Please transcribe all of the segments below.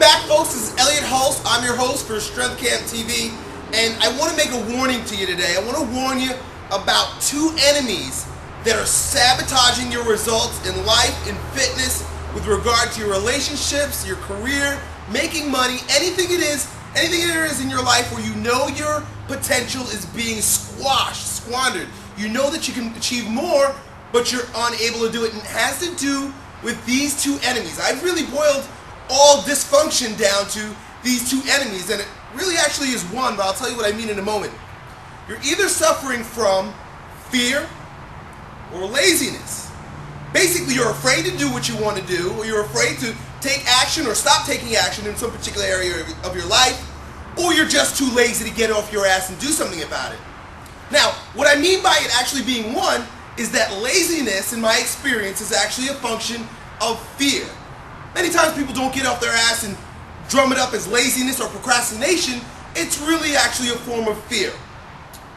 back, folks. This is Elliott Hulse. I'm your host for Strength Camp TV, and I want to make a warning to you today. I want to warn you about two enemies that are sabotaging your results in life, in fitness, with regard to your relationships, your career, making money, anything it is in your life where you know your potential is being squandered. You know that you can achieve more, but you're unable to do it, and it has to do with these two enemies. I've really boiled all dysfunction down to these two enemies, and it really actually is one, but I'll tell you what I mean in a moment. You're either suffering from fear or laziness. Basically, you're afraid to do what you want to do, or you're afraid to take action or stop taking action in some particular area of your life, or you're just too lazy to get off your ass and do something about it. Now, what I mean by it actually being one is that laziness, in my experience, is actually a function of fear. Many times people don't get off their ass and drum it up as laziness or procrastination. It's really actually a form of fear.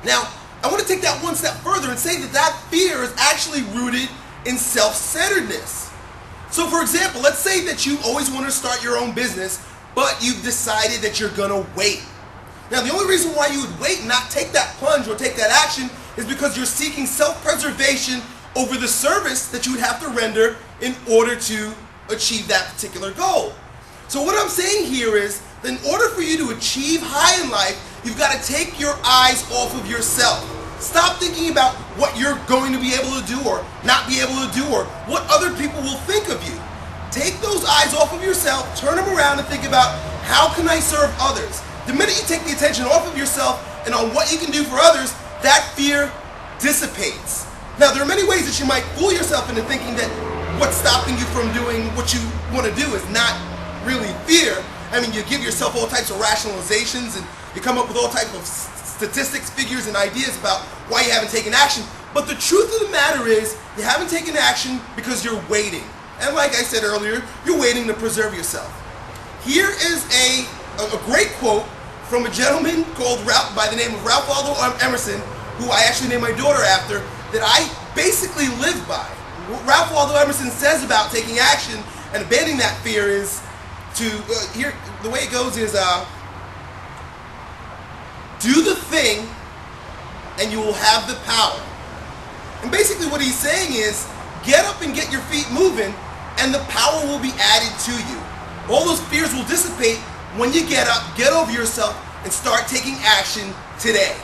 Now, I want to take that one step further and say that that fear is actually rooted in self-centeredness. So for example, let's say that you always want to start your own business, but you've decided that you're going to wait. Now, the only reason why you would wait and not take that plunge or take that action is because you're seeking self-preservation over the service that you would have to render in order to achieve that particular goal. So what I'm saying here is that in order for you to achieve high in life, you've got to take your eyes off of yourself. Stop thinking about what you're going to be able to do or not be able to do, or what other people will think of you. Take those eyes off of yourself, turn them around, and think about, how can I serve others? The minute you take the attention off of yourself and on what you can do for others, that fear dissipates. Now, there are many ways that you might fool yourself into thinking that what's stopping you from doing what you want to do is not really fear. I mean, you give yourself all types of rationalizations, and you come up with all types of statistics, figures, and ideas about why you haven't taken action. But the truth of the matter is, you haven't taken action because you're waiting. And like I said earlier, you're waiting to preserve yourself. Here is a great quote from a gentleman called by the name of Ralph Waldo Emerson, who I actually named my daughter after, that I basically live by. What Ralph Waldo Emerson says about taking action and abandoning that fear is here, the way it goes is, do the thing and you will have the power. And basically what he's saying is, get up and get your feet moving, and the power will be added to you. All those fears will dissipate when you get up, get over yourself, and start taking action today.